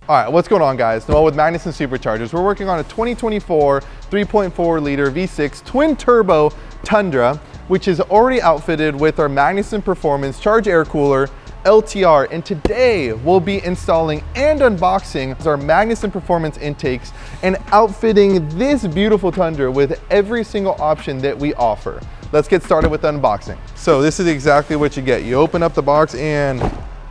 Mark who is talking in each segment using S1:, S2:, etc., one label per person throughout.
S1: All right, what's going on, guys? Noel with Magnuson Superchargers. We're working on a 2024 3.4 liter V6 twin turbo Tundra, which is already outfitted with our Magnuson Performance Charge Air Cooler LTR. And today we'll be installing and unboxing our Magnuson Performance intakes and outfitting this beautiful Tundra with every single option that we offer. Let's get started with the unboxing. So this is exactly what you get. You open up the box and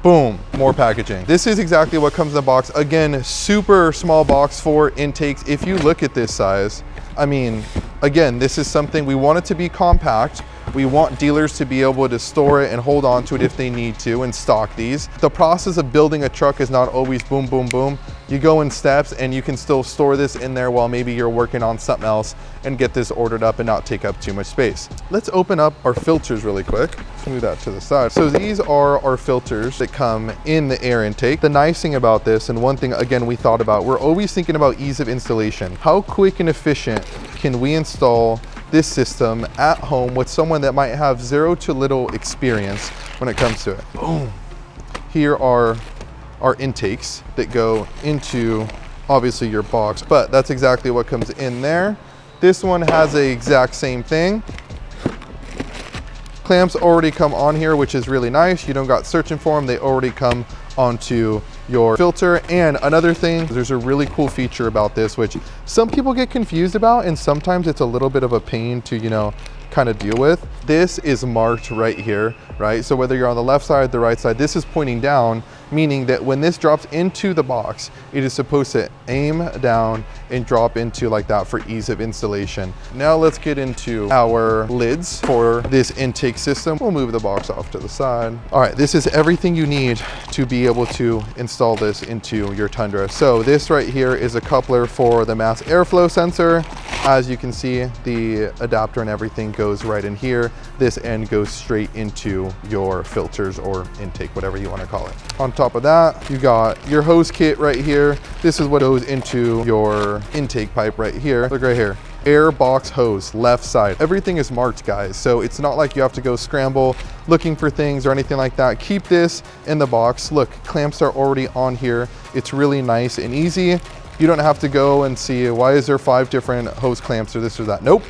S1: boom, more packaging. This is exactly what comes in the box. Again, super small box for intakes. If you look at this size, I mean, again, this is something we want it to be compact. We want dealers to be able to store it and hold on to it if they need to and stock these. The process of building a truck is not always boom, boom, boom. You go in steps and you can still store this in there while maybe you're working on something else and get this ordered up and not take up too much space. Let's open up our filters really quick. Let's move that to the side. So these are our filters that come in the air intake. The nice thing about this, and one thing again we thought about, we're always thinking about ease of installation. How quick and efficient can we install this system at home with someone that might have zero to little experience when it comes to it. Boom. Here are our intakes that go into obviously your box, but that's exactly what comes in there. This one has the exact same thing. Clamps already come on here, which is really nice. You don't got searching for them. They already come onto your filter. And another thing, there's a really cool feature about this, which some people get confused about, and sometimes it's a little bit of a pain to, you know, kind of deal with. This is marked right here, right? So whether you're on the left side, the right side, this is pointing down, meaning that when this drops into the box, it is supposed to aim down and drop into like that for ease of installation. Now let's get into our lids for this intake system. We'll move the box off to the side. All right, this is everything you need to be able to install this into your Tundra. So this right here is a coupler for the mass airflow sensor. As you can see, the adapter and everything goes right in here. This end goes straight into your filters or intake, whatever you want to call it. On top of that, you got your hose kit right here. This is what goes into your intake pipe right here. Look right here. Air box hose, left side. Everything is marked, guys. So it's not like you have to go scramble looking for things or anything like that. Keep this in the box. Look, clamps are already on here. It's really nice and easy. You don't have to go and see, why is there 5 different hose clamps or this or that? Nope.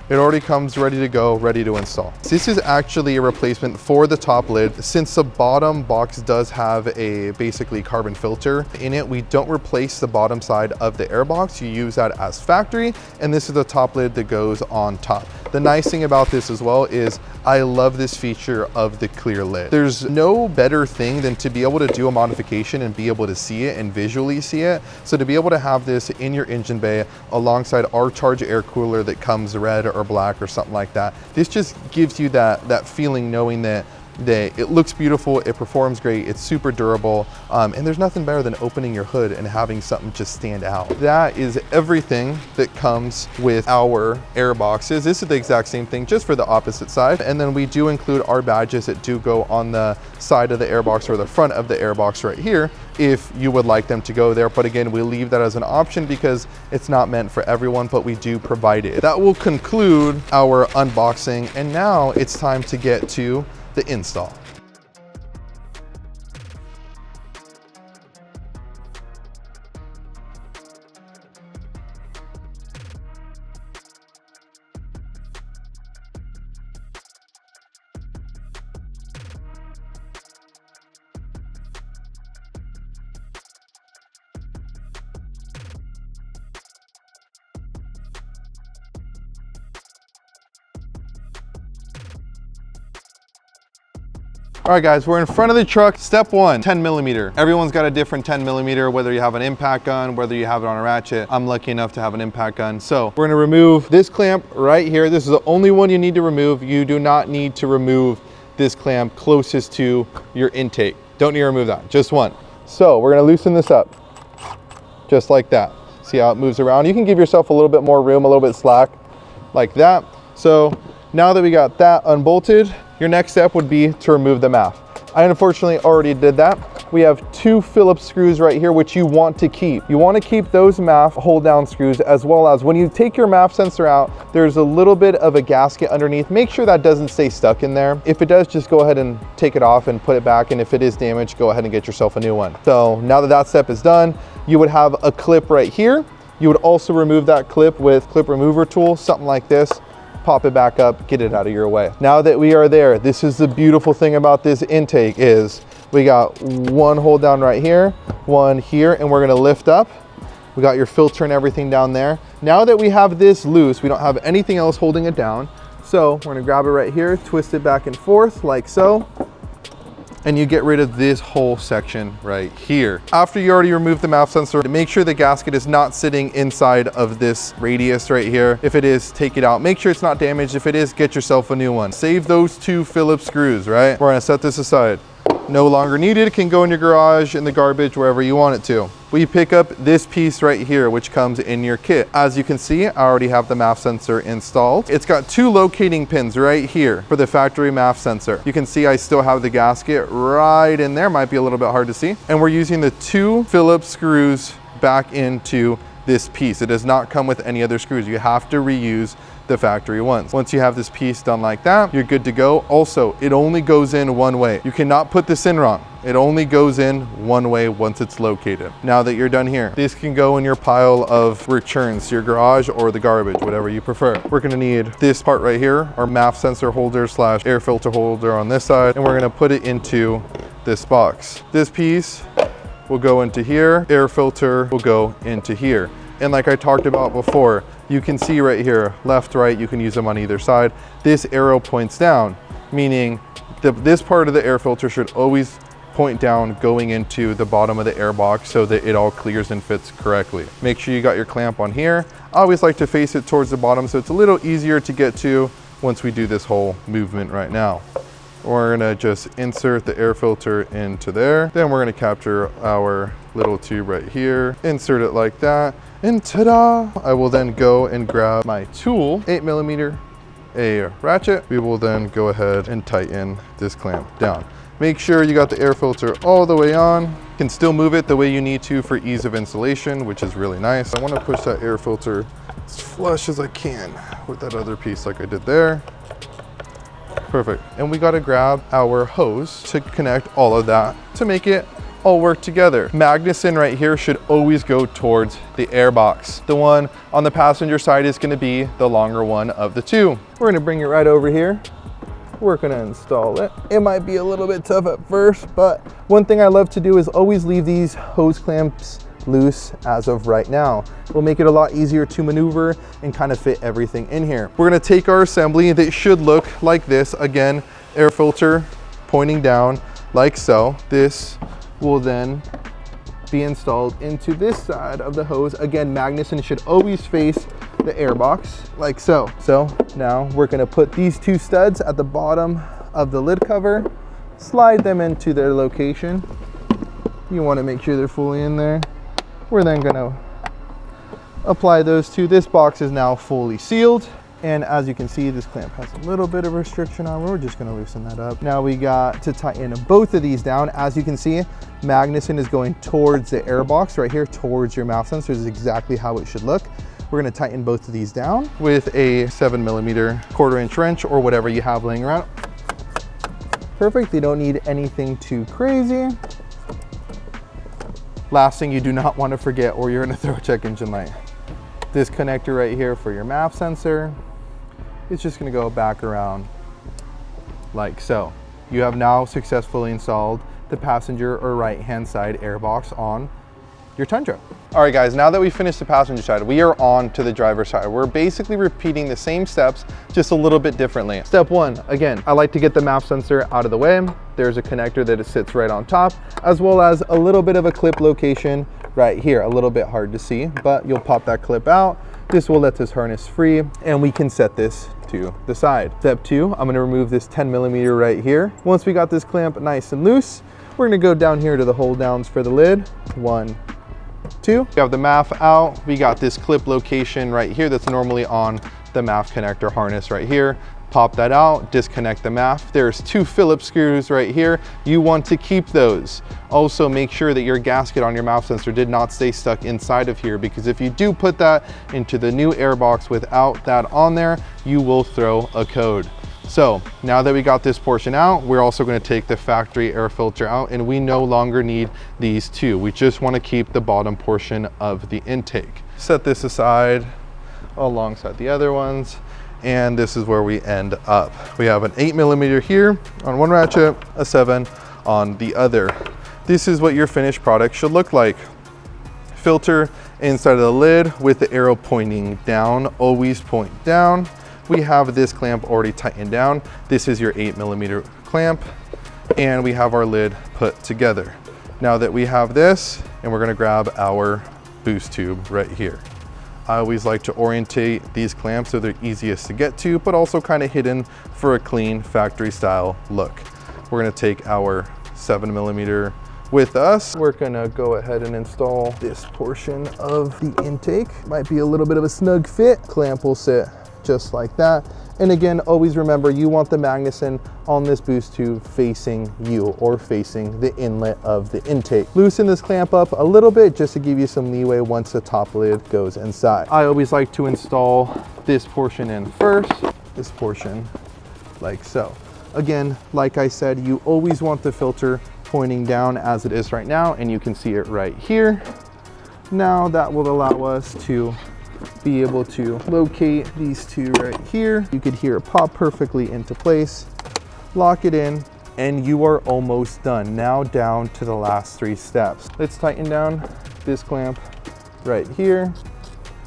S1: It already comes ready to go, ready to install. This is actually a replacement for the top lid. Since the bottom box does have a basically carbon filter in it, we don't replace the bottom side of the air box. You use that as factory, and this is the top lid that goes on top. The nice thing about this as well is I love this feature of the clear lid. There's no better thing than to be able to do a modification and be able to see it and visually see it. So to be able to have this in your engine bay alongside our charge air cooler that comes red or black or something like that, this just gives you that feeling knowing that it looks beautiful, it performs great, it's super durable, and there's nothing better than opening your hood and having something just stand out. That is everything that comes with our air boxes. This is the exact same thing, just for the opposite side. And then we do include our badges that do go on the side of the airbox or the front of the airbox right here, if you would like them to go there. But again, we leave that as an option because it's not meant for everyone, but we do provide it. That will conclude our unboxing, and now it's time to get to the install. All right, guys, we're in front of the truck. Step 1, 10 millimeter. Everyone's got a different 10 millimeter, whether you have an impact gun, whether you have it on a ratchet. I'm lucky enough to have an impact gun. So we're gonna remove this clamp right here. This is the only one you need to remove. You do not need to remove this clamp closest to your intake. Don't need to remove that, just one. So we're gonna loosen this up, just like that. See how it moves around? You can give yourself a little bit more room, a little bit slack, like that. So now that we got that unbolted, Your next step would be to remove the MAF. I unfortunately already did that. We have 2 Phillips screws right here, which you want to keep. You want to keep those MAF hold down screws, as well as when you take your MAF sensor out, there's a little bit of a gasket underneath. Make sure that doesn't stay stuck in there. If it does, just go ahead and take it off and put it back. And if it is damaged, go ahead and get yourself a new one. So now that that step is done, you would have a clip right here. You would also remove that clip with clip remover tool, something like this. Pop it back up, get it out of your way. Now that we are there, this is the beautiful thing about this intake is we got 1 hold down right here, 1 here, and we're gonna lift up. We got your filter and everything down there. Now that we have this loose, we don't have anything else holding it down. So we're gonna grab it right here, twist it back and forth like so, and you get rid of this whole section right here. After you already removed the MAF sensor, make sure the gasket is not sitting inside of this radius right here. If it is, take it out. Make sure it's not damaged. If it is, get yourself a new one. Save those 2 Phillips screws, right? We're gonna set this aside. No longer needed. It can go in your garage, in the garbage, wherever you want it to. We pick up this piece right here, which comes in your kit. As you can see, I already have the MAF sensor installed. It's got 2 locating pins right here for the factory MAF sensor. You can see I still have the gasket right in there. Might be a little bit hard to see. And we're using the 2 Phillips screws back into this piece. It does not come with any other screws. You have to reuse the factory ones. Once you have this piece done like that, you're good to go. Also, it only goes in one way. You cannot put this in wrong. It only goes in one way once it's located. Now that you're done here, this can go in your pile of returns, your garage or the garbage, whatever you prefer. We're gonna need this part right here, our MAF sensor holder / air filter holder on this side, and we're gonna put it into this box. This piece will go into here, air filter will go into here. And like I talked about before, you can see right here, left, right, you can use them on either side. This arrow points down, meaning this part of the air filter should always point down going into the bottom of the air box so that it all clears and fits correctly. Make sure you got your clamp on here. I always like to face it towards the bottom so it's a little easier to get to once we do this whole movement right now. We're gonna just insert the air filter into there. Then we're gonna capture our little tube right here, insert it like that, and ta-da! I will then go and grab my tool, 8mm, a ratchet. We will then go ahead and tighten this clamp down. Make sure you got the air filter all the way on. You can still move it the way you need to for ease of installation, which is really nice. I wanna push that air filter as flush as I can with that other piece like I did there. Perfect. And we gotta grab our hose to connect all of that to make it all work together. Magnuson right here should always go towards the air box. The one on the passenger side is gonna be the longer one of the 2. We're gonna bring it right over here. We're gonna install it. It might be a little bit tough at first, but one thing I love to do is always leave these hose clamps loose as of right now. It'll make it a lot easier to maneuver and kind of fit everything in here. We're gonna take our assembly that should look like this. Again, air filter pointing down like so. This will then be installed into this side of the hose. Again, Magnuson should always face the air box like so. So now we're gonna put these 2 studs at the bottom of the lid cover, slide them into their location. You wanna make sure they're fully in there. We're then gonna apply those 2. This box is now fully sealed. And as you can see, this clamp has a little bit of restriction on. We're just gonna loosen that up. Now we got to tighten both of these down. As you can see, Magnuson is going towards the air box right here, towards your MAF sensor. This is exactly how it should look. We're gonna tighten both of these down with a 7mm 1/4" wrench or whatever you have laying around. Perfect, they don't need anything too crazy. Last thing you do not want to forget, or you're gonna throw a check engine light. This connector right here for your MAF sensor, it's just gonna go back around like so. You have now successfully installed the passenger or right-hand side airbox on your Tundra. All right guys, now that we finished the passenger side, we are on to the driver's side. We're basically repeating the same steps, just a little bit differently. Step 1, again, I like to get the MAF sensor out of the way. There's a connector that it sits right on top, as well as a little bit of a clip location right here. A little bit hard to see, but you'll pop that clip out. This will let this harness free, and we can set this to the side. Step 2, I'm gonna remove this 10mm right here. Once we got this clamp nice and loose, we're gonna go down here to the hold downs for the lid. 1, 2. We have the MAF out. We got this clip location right here that's normally on the MAF connector harness right here. Pop that out, disconnect the MAF. There's 2 Phillips screws right here. You want to keep those. Also make sure that your gasket on your MAF sensor did not stay stuck inside of here, because if you do put that into the new airbox without that on there, you will throw a code. So now that we got this portion out, we're also going to take the factory air filter out, and we no longer need these 2. We just want to keep the bottom portion of the intake. Set this aside alongside the other ones. And this is where we end up. We have an 8mm here on one ratchet, a 7 on the other. This is what your finished product should look like. Filter inside of the lid with the arrow pointing down, always point down. We have this clamp already tightened down. This is your 8mm clamp, and we have our lid put together. Now that we have this, and we're gonna grab our boost tube right here. I always like to orientate these clamps so they're easiest to get to, but also kind of hidden for a clean factory style look. We're gonna take our 7mm with us. We're gonna go ahead and install this portion of the intake. Might be a little bit of a snug fit. Clamp will sit just like that. And again, always remember, you want the Magnuson on this boost tube facing you, or facing the inlet of the intake. Loosen this clamp up a little bit just to give you some leeway once the top lid goes inside. I always like to install this portion in first, this portion like so. Again, like I said, you always want the filter pointing down as it is right now, and you can see it right here. Now that will allow us to be able to locate these 2 right here. You could hear it pop perfectly into place. Lock it in, and you are almost done. Now down to the last 3 steps. Let's tighten down this clamp right here.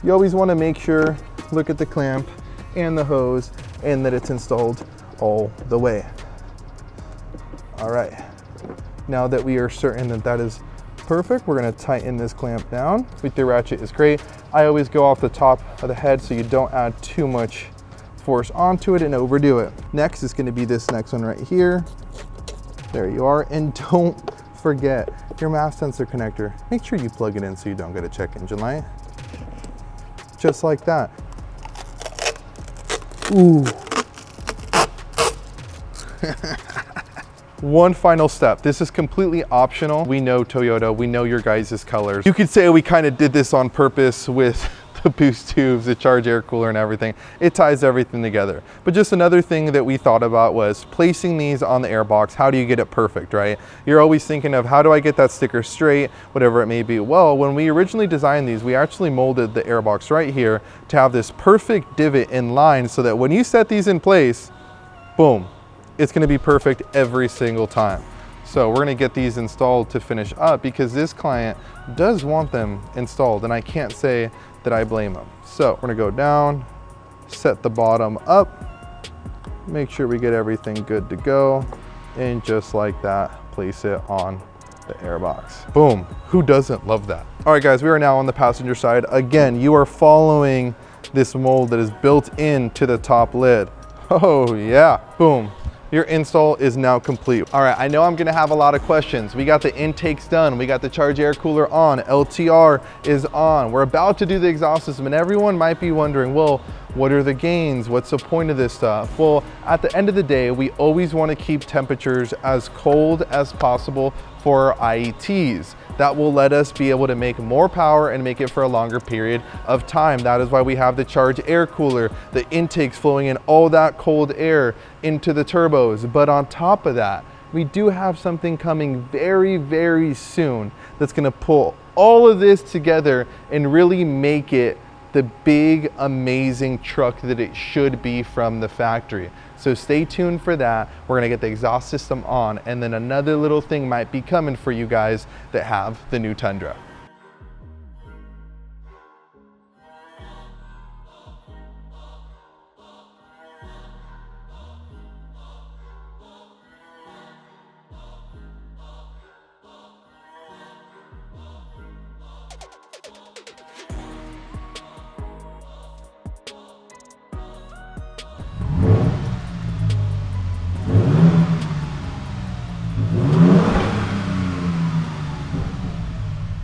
S1: You always want to make sure, look at the clamp and the hose, and that it's installed all the way. All right, now that we are certain that that is perfect, we're going to tighten this clamp down. With the ratchet is great. I always go off the top of the head so you don't add too much force onto it and overdo it. Next is going to be this next one right here. There you are. And don't forget your MAF sensor connector. Make sure you plug it in so you don't get a check engine light. Just like that. Ooh. One final step. This is completely optional. We know Toyota, we know your guys' colors. You could say we kind of did this on purpose with the boost tubes, the charge air cooler and everything. It ties everything together. But just another thing that we thought about was placing these on the airbox. How do you get it perfect, right? You're always thinking of, how do I get that sticker straight, whatever it may be. Well, when we originally designed these, we actually molded the airbox right here to have this perfect divot in line so that when you set these in place, boom, it's gonna be perfect every single time. So we're gonna get these installed to finish up, because this client does want them installed, and I can't say that I blame them. So we're gonna go down, set the bottom up, make sure we get everything good to go, and just like that, place it on the airbox. Boom, who doesn't love that? All right guys, we are now on the passenger side. Again, you are following this mold that is built into the top lid. Oh yeah, boom. Your install is now complete. All right, I know I'm gonna have a lot of questions. We got the intakes done. We got the charge air cooler on. LTR is on. We're about to do the exhaust system, and everyone might be wondering, well, what are the gains? What's the point of this stuff? Well, at the end of the day, we always wanna keep temperatures as cold as possible for our IETs. That will let us be able to make more power and make it for a longer period of time. That is why we have the charge air cooler, the intakes flowing in all that cold air into the turbos. But on top of that, we do have something coming very, very soon that's gonna pull all of this together and really make it the big, amazing truck that it should be from the factory. So stay tuned for that. We're gonna get the exhaust system on, and then another little thing might be coming for you guys that have the new Tundra.